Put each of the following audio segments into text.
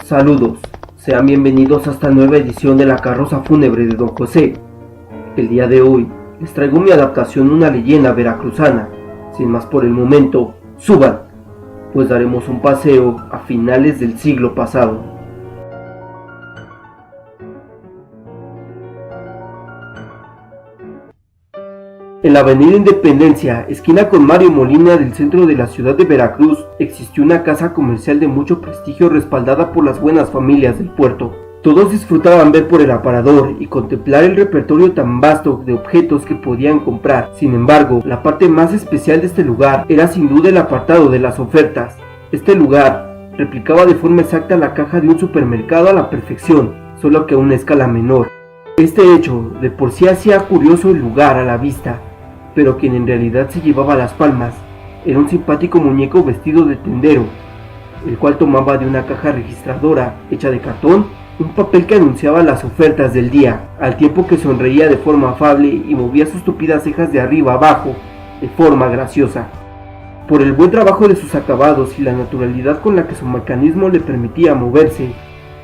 Saludos, sean bienvenidos a esta nueva edición de la carroza fúnebre de Don José. El día de hoy les traigo mi adaptación de una leyenda veracruzana. Sin más por el momento, suban, pues daremos un paseo a finales del siglo pasado. En la avenida Independencia, esquina con Mario Molina del centro de la ciudad de Veracruz, existió una casa comercial de mucho prestigio respaldada por las buenas familias del puerto. Todos disfrutaban ver por el aparador y contemplar el repertorio tan vasto de objetos que podían comprar. Sin embargo, la parte más especial de este lugar era sin duda el apartado de las ofertas. Este lugar replicaba de forma exacta la caja de un supermercado a la perfección, solo que a una escala menor. Este hecho de por sí hacía curioso el lugar a la vista, pero quien en realidad se llevaba las palmas era un simpático muñeco vestido de tendero, el cual tomaba de una caja registradora hecha de cartón un papel que anunciaba las ofertas del día, al tiempo que sonreía de forma afable y movía sus tupidas cejas de arriba a abajo de forma graciosa. Por el buen trabajo de sus acabados y la naturalidad con la que su mecanismo le permitía moverse,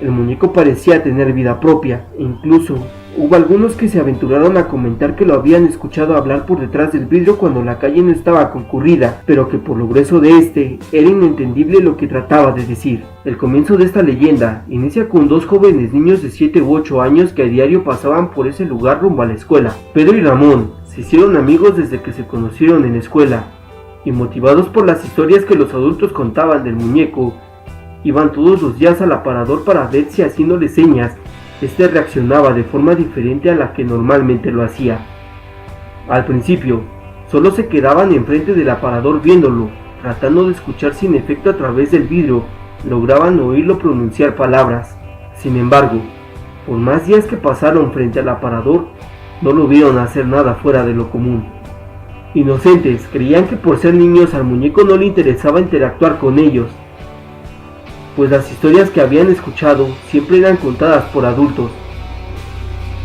el muñeco parecía tener vida propia, e incluso hubo algunos que se aventuraron a comentar que lo habían escuchado hablar por detrás del vidrio cuando la calle no estaba concurrida, pero que por lo grueso de este era inentendible lo que trataba de decir. El comienzo de esta leyenda inicia con dos jóvenes niños de 7 u 8 años que a diario pasaban por ese lugar rumbo a la escuela. Pedro y Ramón se hicieron amigos desde que se conocieron en la escuela, y motivados por las historias que los adultos contaban del muñeco, iban todos los días al aparador para ver si haciéndole señas este reaccionaba de forma diferente a la que normalmente lo hacía. Al principio, solo se quedaban enfrente del aparador viéndolo, tratando de escuchar si en efecto a través del vidrio lograban oírlo pronunciar palabras. Sin embargo, por más días que pasaron frente al aparador, no lo vieron hacer nada fuera de lo común. Inocentes, creían que por ser niños al muñeco no le interesaba interactuar con ellos, pues las historias que habían escuchado siempre eran contadas por adultos,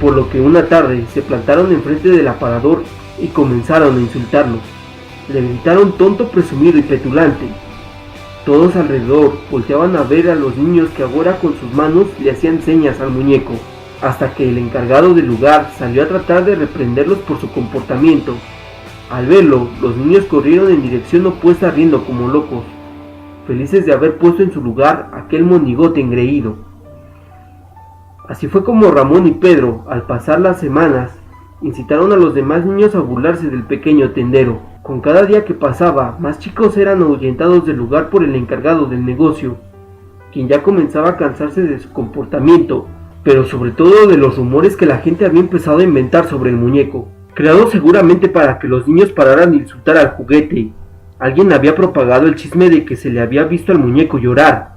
por lo que una tarde se plantaron enfrente del aparador y comenzaron a insultarlo. Le gritaron tonto, presumido y petulante. Todos alrededor volteaban a ver a los niños que ahora con sus manos le hacían señas al muñeco, hasta que el encargado del lugar salió a tratar de reprenderlos por su comportamiento. Al verlo, los niños corrieron en dirección opuesta riendo como locos, felices de haber puesto en su lugar aquel monigote engreído. Así fue como Ramón y Pedro, al pasar las semanas, incitaron a los demás niños a burlarse del pequeño tendero. Con cada día que pasaba, más chicos eran ahuyentados del lugar por el encargado del negocio, quien ya comenzaba a cansarse de su comportamiento, pero sobre todo de los rumores que la gente había empezado a inventar sobre el muñeco, creados seguramente para que los niños pararan de insultar al juguete. Alguien había propagado el chisme de que se le había visto al muñeco llorar.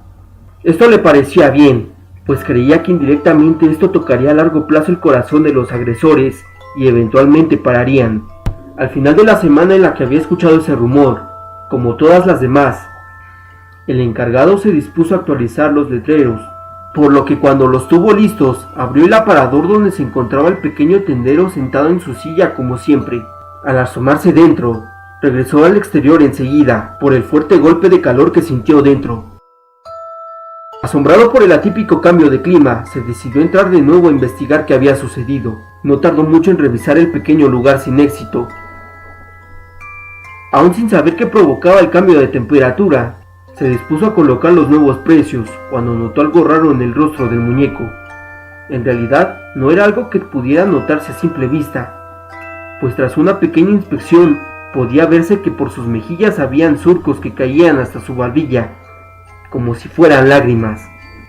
Esto le parecía bien, pues creía que indirectamente esto tocaría a largo plazo el corazón de los agresores y eventualmente pararían. Al final de la semana en la que había escuchado ese rumor, como todas las demás, el encargado se dispuso a actualizar los letreros, por lo que cuando los tuvo listos, abrió el aparador donde se encontraba el pequeño tendero sentado en su silla como siempre. Al asomarse dentro, regresó al exterior enseguida, por el fuerte golpe de calor que sintió dentro. Asombrado por el atípico cambio de clima, se decidió entrar de nuevo a investigar qué había sucedido. No tardó mucho en revisar el pequeño lugar sin éxito. Aún sin saber qué provocaba el cambio de temperatura, se dispuso a colocar los nuevos precios, cuando notó algo raro en el rostro del muñeco. En realidad, no era algo que pudiera notarse a simple vista, pues tras una pequeña inspección, podía verse que por sus mejillas habían surcos que caían hasta su barbilla, como si fueran lágrimas.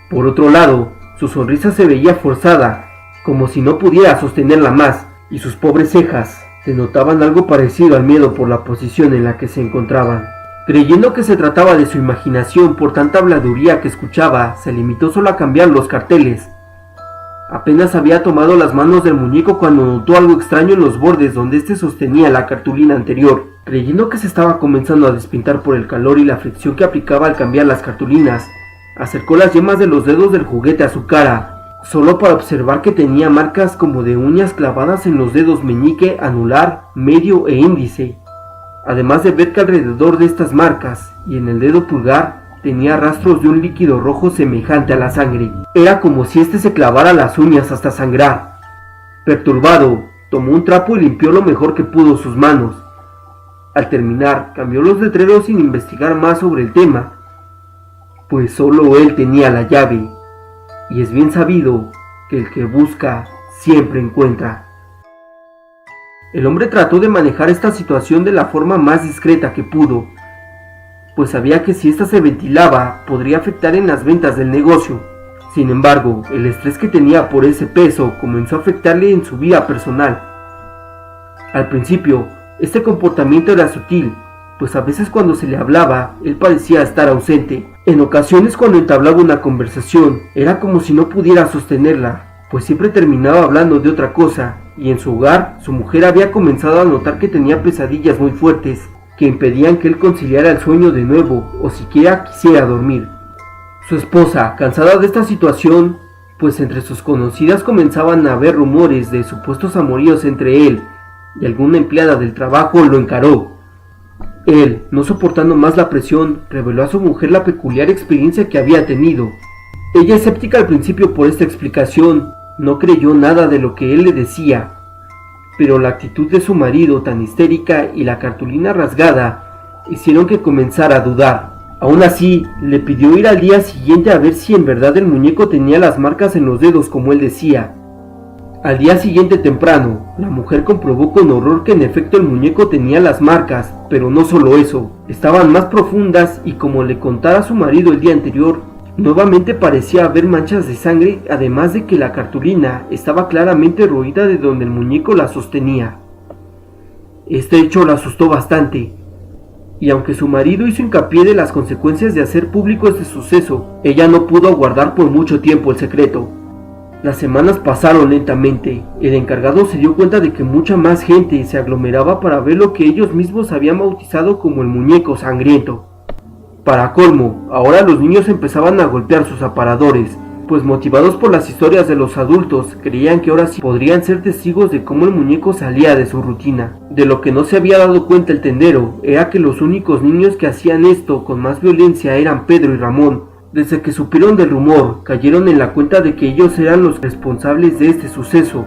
Por otro lado, su sonrisa se veía forzada, como si no pudiera sostenerla más, y sus pobres cejas denotaban algo parecido al miedo por la posición en la que se encontraban. Creyendo que se trataba de su imaginación por tanta habladuría que escuchaba, se limitó solo a cambiar los carteles. Apenas había tomado las manos del muñeco cuando notó algo extraño en los bordes donde éste sostenía la cartulina anterior. Creyendo que se estaba comenzando a despintar por el calor y la fricción que aplicaba al cambiar las cartulinas, acercó las yemas de los dedos del juguete a su cara, solo para observar que tenía marcas como de uñas clavadas en los dedos meñique, anular, medio e índice. Además de ver que alrededor de estas marcas y en el dedo pulgar tenía rastros de un líquido rojo semejante a la sangre. Era como si éste se clavara las uñas hasta sangrar. Perturbado, tomó un trapo y limpió lo mejor que pudo sus manos. Al terminar, cambió los letreros sin investigar más sobre el tema, pues solo él tenía la llave, y es bien sabido que el que busca siempre encuentra. El hombre trató de manejar esta situación de la forma más discreta que pudo, pues sabía que si ésta se ventilaba podría afectar en las ventas del negocio. Sin embargo, el estrés que tenía por ese peso comenzó a afectarle en su vida personal. Al principio, este comportamiento era sutil, pues a veces cuando se le hablaba, él parecía estar ausente. En ocasiones cuando entablaba una conversación, era como si no pudiera sostenerla, pues siempre terminaba hablando de otra cosa, y en su hogar, su mujer había comenzado a notar que tenía pesadillas muy fuertes, que impedían que él conciliara el sueño de nuevo, o siquiera quisiera dormir. Su esposa, cansada de esta situación, pues entre sus conocidas comenzaban a haber rumores de supuestos amoríos entre él y alguna empleada del trabajo, lo encaró. Él, no soportando más la presión, reveló a su mujer la peculiar experiencia que había tenido. Ella, escéptica al principio por esta explicación, no creyó nada de lo que él le decía, pero la actitud de su marido tan histérica y la cartulina rasgada hicieron que comenzara a dudar. Aún así, le pidió ir al día siguiente a ver si en verdad el muñeco tenía las marcas en los dedos como él decía. Al día siguiente temprano, la mujer comprobó con horror que en efecto el muñeco tenía las marcas, pero no solo eso, estaban más profundas y como le contara a su marido el día anterior, nuevamente parecía haber manchas de sangre, además de que la cartulina estaba claramente roída de donde el muñeco la sostenía. Este hecho la asustó bastante, y aunque su marido hizo hincapié de las consecuencias de hacer público este suceso, ella no pudo aguardar por mucho tiempo el secreto. Las semanas pasaron lentamente. El encargado se dio cuenta de que mucha más gente se aglomeraba para ver lo que ellos mismos habían bautizado como el muñeco sangriento. Para colmo, ahora los niños empezaban a golpear sus aparadores, pues motivados por las historias de los adultos, creían que ahora sí podrían ser testigos de cómo el muñeco salía de su rutina. De lo que no se había dado cuenta el tendero era que los únicos niños que hacían esto con más violencia eran Pedro y Ramón. Desde que supieron del rumor, cayeron en la cuenta de que ellos eran los responsables de este suceso,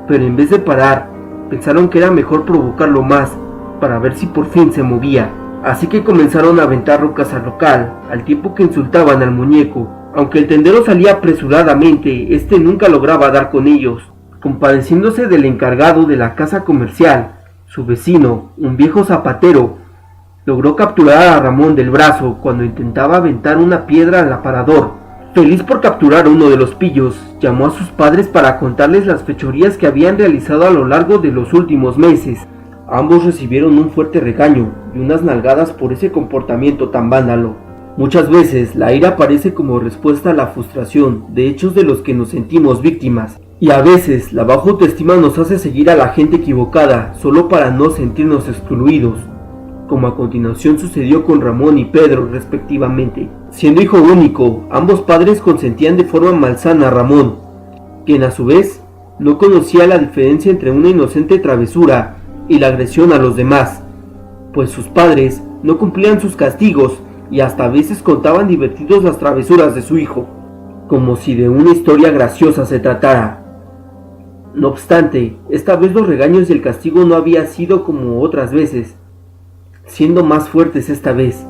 pero en vez de parar, pensaron que era mejor provocarlo más, para ver si por fin se movía. Así que comenzaron a aventar rocas al local, al tiempo que insultaban al muñeco. Aunque el tendero salía apresuradamente, este nunca lograba dar con ellos. Compadeciéndose del encargado de la casa comercial, su vecino, un viejo zapatero, logró capturar a Ramón del brazo cuando intentaba aventar una piedra al aparador. Feliz por capturar a uno de los pillos, llamó a sus padres para contarles las fechorías que habían realizado a lo largo de los últimos meses. Ambos recibieron un fuerte regaño y unas nalgadas por ese comportamiento tan vándalo. Muchas veces la ira aparece como respuesta a la frustración de hechos de los que nos sentimos víctimas, y a veces la baja autoestima nos hace seguir a la gente equivocada solo para no sentirnos excluidos, como a continuación sucedió con Ramón y Pedro respectivamente. Siendo hijo único, ambos padres consentían de forma malsana a Ramón, quien a su vez no conocía la diferencia entre una inocente travesura y la agresión a los demás, pues sus padres no cumplían sus castigos y hasta a veces contaban divertidos las travesuras de su hijo, como si de una historia graciosa se tratara. No obstante, esta vez los regaños y el castigo no había sido como otras veces, siendo más fuertes esta vez,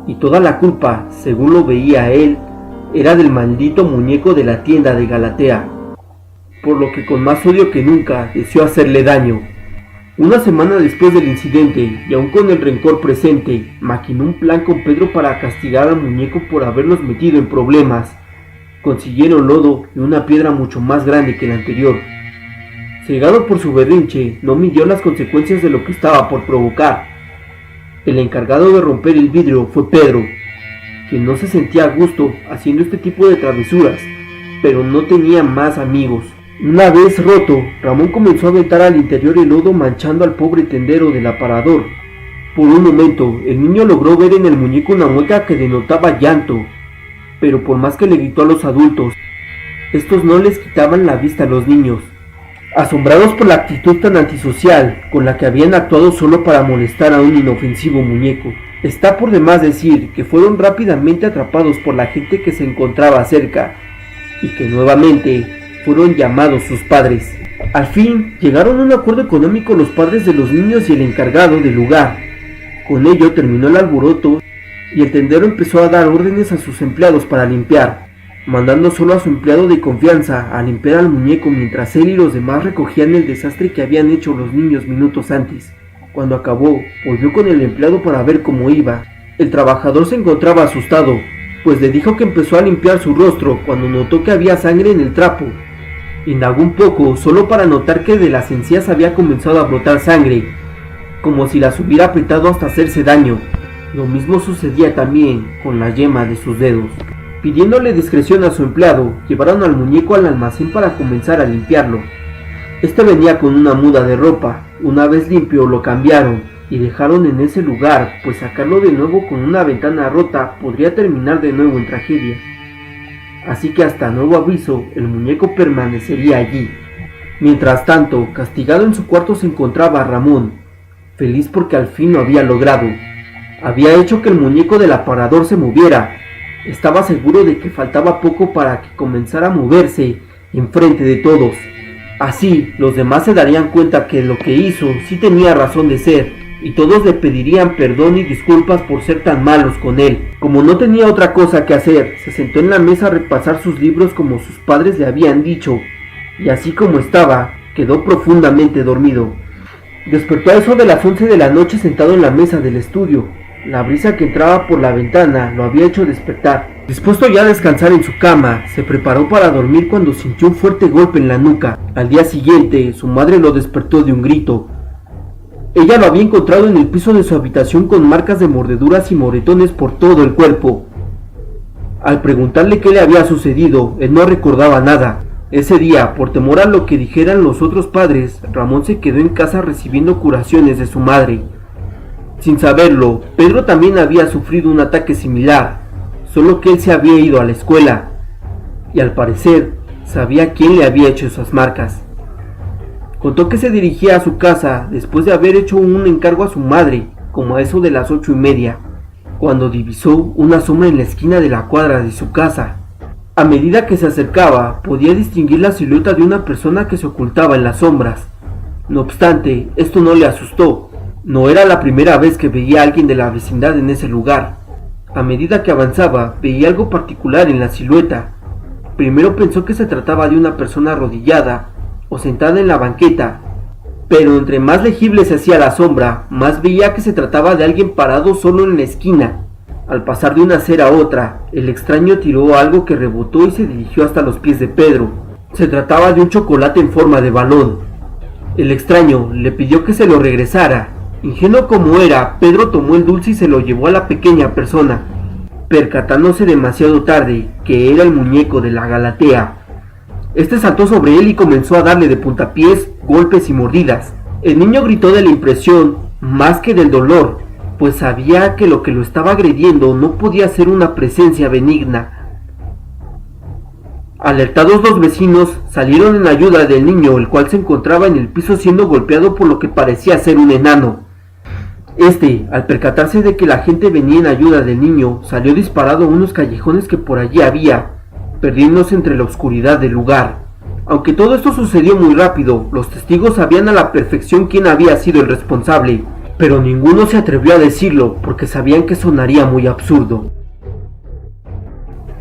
y toda la culpa, según lo veía él, era del maldito muñeco de la tienda de Galatea, por lo que con más odio que nunca deseó hacerle daño. Una semana después del incidente, y aún con el rencor presente, maquinó un plan con Pedro para castigar al muñeco por haberlos metido en problemas. Consiguieron lodo y una piedra mucho más grande que la anterior. Cegado por su berrinche, no midió las consecuencias de lo que estaba por provocar. El encargado de romper el vidrio fue Pedro, quien no se sentía a gusto haciendo este tipo de travesuras, pero no tenía más amigos. Una vez roto, Ramón comenzó a aventar al interior el lodo manchando al pobre tendero del aparador. Por un momento, el niño logró ver en el muñeco una mueca que denotaba llanto, pero por más que le gritó a los adultos, estos no les quitaban la vista a los niños. Asombrados por la actitud tan antisocial con la que habían actuado solo para molestar a un inofensivo muñeco, Está por demás decir que fueron rápidamente atrapados por la gente que se encontraba cerca y que nuevamente fueron llamados sus padres. Al fin llegaron a un acuerdo económico los padres de los niños y el encargado del lugar. Con ello terminó el alboroto y el tendero empezó a dar órdenes a sus empleados para limpiar, mandando solo a su empleado de confianza a limpiar al muñeco mientras él y los demás recogían el desastre que habían hecho los niños minutos antes. Cuando acabó, volvió con el empleado para ver cómo iba. El trabajador se encontraba asustado, pues le dijo que empezó a limpiar su rostro cuando notó que había sangre en el trapo. Indagó un poco, solo para notar que de las encías había comenzado a brotar sangre, como si las hubiera apretado hasta hacerse daño. Lo mismo sucedía también con la yema de sus dedos. Pidiéndole discreción a su empleado, llevaron al muñeco al almacén para comenzar a limpiarlo. Este venía con una muda de ropa. Una vez limpio lo cambiaron y dejaron en ese lugar, pues sacarlo de nuevo con una ventana rota podría terminar de nuevo en tragedia. Así que hasta nuevo aviso, el muñeco permanecería allí. Mientras tanto, castigado en su cuarto se encontraba Ramón, feliz porque al fin lo había logrado. Había hecho que el muñeco del aparador se moviera. Estaba seguro de que faltaba poco para que comenzara a moverse enfrente de todos. Así, los demás se darían cuenta que lo que hizo sí tenía razón de ser, y todos le pedirían perdón y disculpas por ser tan malos con él. Como no tenía otra cosa que hacer, se sentó en la mesa a repasar sus libros como sus padres le habían dicho, y así como estaba, quedó profundamente dormido. Despertó a eso de las 11 de la noche sentado en la mesa del estudio. La brisa que entraba por la ventana lo había hecho despertar. Dispuesto ya a descansar en su cama, se preparó para dormir cuando sintió un fuerte golpe en la nuca. Al día siguiente, su madre lo despertó de un grito. Ella lo había encontrado en el piso de su habitación con marcas de mordeduras y moretones por todo el cuerpo. Al preguntarle qué le había sucedido, él no recordaba nada. Ese día, por temor a lo que dijeran los otros padres, Ramón se quedó en casa recibiendo curaciones de su madre. Sin saberlo, Pedro también había sufrido un ataque similar, solo que él se había ido a la escuela, y al parecer, sabía quién le había hecho esas marcas. Contó que se dirigía a su casa después de haber hecho un encargo a su madre, como a eso de las 8:30, cuando divisó una sombra en la esquina de la cuadra de su casa. A medida que se acercaba, podía distinguir la silueta de una persona que se ocultaba en las sombras. No obstante, esto no le asustó. No era la primera vez que veía a alguien de la vecindad en ese lugar. A medida que avanzaba, veía algo particular en la silueta. Primero pensó que se trataba de una persona arrodillada o sentada en la banqueta, pero entre más legible se hacía la sombra, más veía que se trataba de alguien parado solo en la esquina. Al pasar de una acera a otra, el extraño tiró algo que rebotó y se dirigió hasta los pies de Pedro. Se trataba de un chocolate en forma de balón. El extraño le pidió que se lo regresara. Ingenuo como era, Pedro tomó el dulce y se lo llevó a la pequeña persona, percatándose demasiado tarde que era el muñeco de la Galatea. Este saltó sobre él y comenzó a darle de puntapiés, golpes y mordidas. El niño gritó de la impresión, más que del dolor, pues sabía que lo estaba agrediendo no podía ser una presencia benigna. Alertados los vecinos, salieron en ayuda del niño, el cual se encontraba en el piso siendo golpeado por lo que parecía ser un enano. Al percatarse de que la gente venía en ayuda del niño, salió disparado a unos callejones que por allí había, perdiéndose entre la oscuridad del lugar. Aunque todo esto sucedió muy rápido, los testigos sabían a la perfección quién había sido el responsable, pero ninguno se atrevió a decirlo porque sabían que sonaría muy absurdo.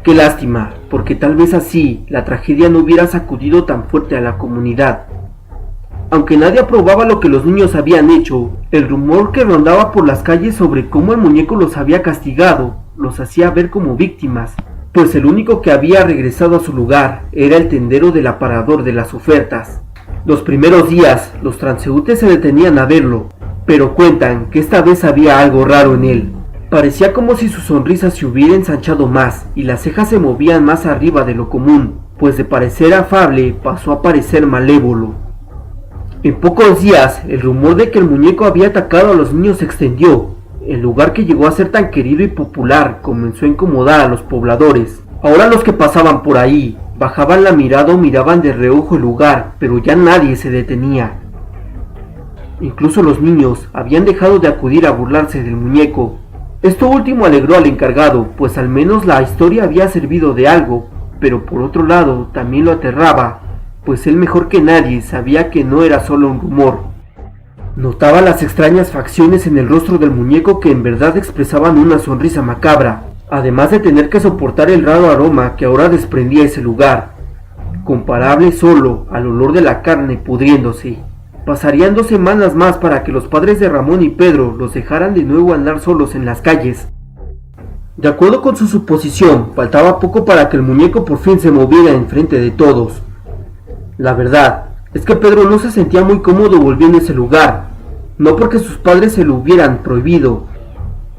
Qué lástima, porque tal vez así la tragedia no hubiera sacudido tan fuerte a la comunidad. Aunque nadie aprobaba lo que los niños habían hecho, el rumor que rondaba por las calles sobre cómo el muñeco los había castigado los hacía ver como víctimas, pues el único que había regresado a su lugar era el tendero del aparador de las ofertas. Los primeros días, los transeúntes se detenían a verlo, pero cuentan que esta vez había algo raro en él. Parecía como si su sonrisa se hubiera ensanchado más y las cejas se movían más arriba de lo común, pues de parecer afable pasó a parecer malévolo. En pocos días, el rumor de que el muñeco había atacado a los niños se extendió. El lugar que llegó a ser tan querido y popular comenzó a incomodar a los pobladores. Ahora los que pasaban por ahí bajaban la mirada o miraban de reojo el lugar, pero ya nadie se detenía. Incluso los niños habían dejado de acudir a burlarse del muñeco. Esto último alegró al encargado, pues al menos la historia había servido de algo, pero por otro lado también lo aterraba, pues él mejor que nadie sabía que no era solo un rumor. Notaba las extrañas facciones en el rostro del muñeco que en verdad expresaban una sonrisa macabra, además de tener que soportar el raro aroma que ahora desprendía ese lugar, comparable solo al olor de la carne pudriéndose. Pasarían 2 semanas más para que los padres de Ramón y Pedro los dejaran de nuevo andar solos en las calles. De acuerdo con su suposición, faltaba poco para que el muñeco por fin se moviera enfrente de todos. La verdad es que Pedro no se sentía muy cómodo volviendo a ese lugar, no porque sus padres se lo hubieran prohibido,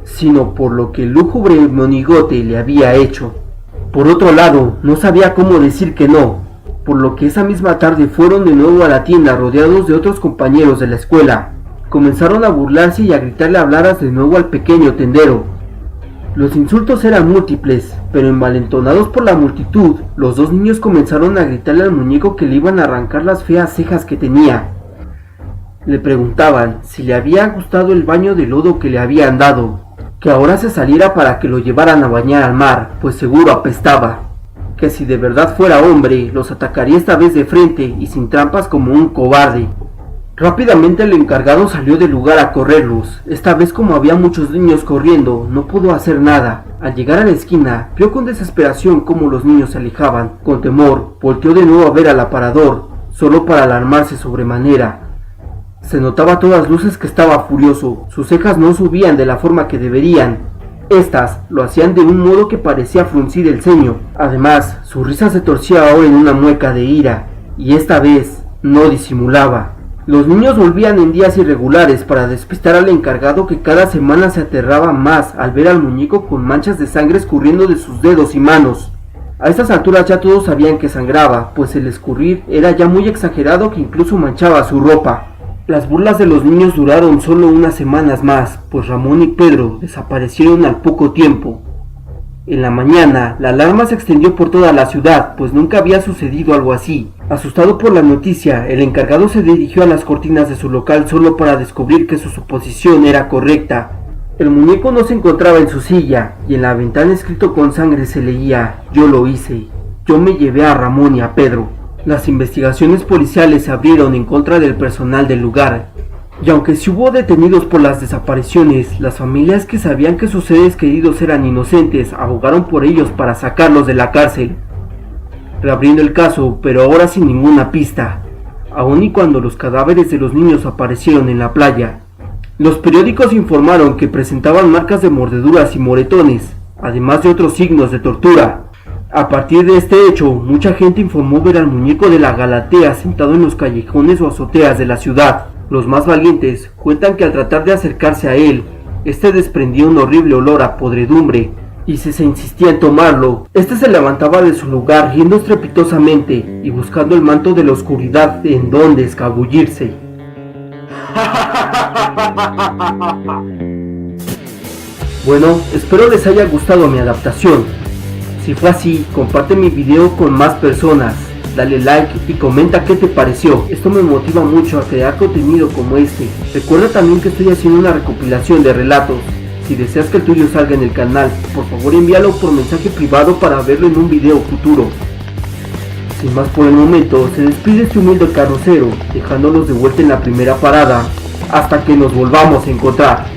sino por lo que el lúgubre monigote le había hecho. Por otro lado, no sabía cómo decir que no, por lo que esa misma tarde fueron de nuevo a la tienda rodeados de otros compañeros de la escuela. Comenzaron a burlarse y a gritarle habladas de nuevo al pequeño tendero. Los insultos eran múltiples, pero envalentonados por la multitud, los 2 niños comenzaron a gritarle al muñeco que le iban a arrancar las feas cejas que tenía. Le preguntaban si le había gustado el baño de lodo que le habían dado, que ahora se saliera para que lo llevaran a bañar al mar, pues seguro apestaba, que si de verdad fuera hombre, los atacaría esta vez de frente y sin trampas como un cobarde. Rápidamente el encargado salió del lugar a correrlos. Esta vez, como había muchos niños corriendo, no pudo hacer nada. Al llegar a la esquina, vio con desesperación cómo los niños se alejaban. Con temor, volteó de nuevo a ver al aparador, solo para alarmarse sobremanera. Se notaba a todas luces que estaba furioso. Sus cejas no subían de la forma que deberían. Estas lo hacían de un modo que parecía fruncir el ceño. Además, su risa se torcía ahora en una mueca de ira, y esta vez no disimulaba. Los niños volvían en días irregulares para despistar al encargado, que cada semana se aterraba más al ver al muñeco con manchas de sangre escurriendo de sus dedos y manos. A estas alturas ya todos sabían que sangraba, pues el escurrir era ya muy exagerado, que incluso manchaba su ropa. Las burlas de los niños duraron solo unas semanas más, pues Ramón y Pedro desaparecieron al poco tiempo. En la mañana, la alarma se extendió por toda la ciudad, pues nunca había sucedido algo así. Asustado por la noticia, el encargado se dirigió a las cortinas de su local solo para descubrir que su suposición era correcta. El muñeco no se encontraba en su silla, y en la ventana escrito con sangre se leía: "Yo lo hice, yo me llevé a Ramón y a Pedro". Las investigaciones policiales se abrieron en contra del personal del lugar, y aunque sí hubo detenidos por las desapariciones, las familias que sabían que sus seres queridos eran inocentes abogaron por ellos para sacarlos de la cárcel, reabriendo el caso, pero ahora sin ninguna pista, aun y cuando los cadáveres de los niños aparecieron en la playa. Los periódicos informaron que presentaban marcas de mordeduras y moretones, además de otros signos de tortura. A partir de este hecho, mucha gente informó ver al muñeco de la Galatea sentado en los callejones o azoteas de la ciudad. Los más valientes cuentan que al tratar de acercarse a él, este desprendía un horrible olor a podredumbre, y si se insistía en tomarlo, este se levantaba de su lugar riendo estrepitosamente y buscando el manto de la oscuridad en donde escabullirse. Bueno, espero les haya gustado mi adaptación. Si fue así, comparte mi video con más personas, dale like y comenta qué te pareció. Esto me motiva mucho a crear contenido como este. Recuerda también que estoy haciendo una recopilación de relatos. Si deseas que el tuyo salga en el canal, por favor envíalo por mensaje privado para verlo en un video futuro. Sin más por el momento, se despide este humilde carrocero, dejándolos de vuelta en la primera parada, hasta que nos volvamos a encontrar.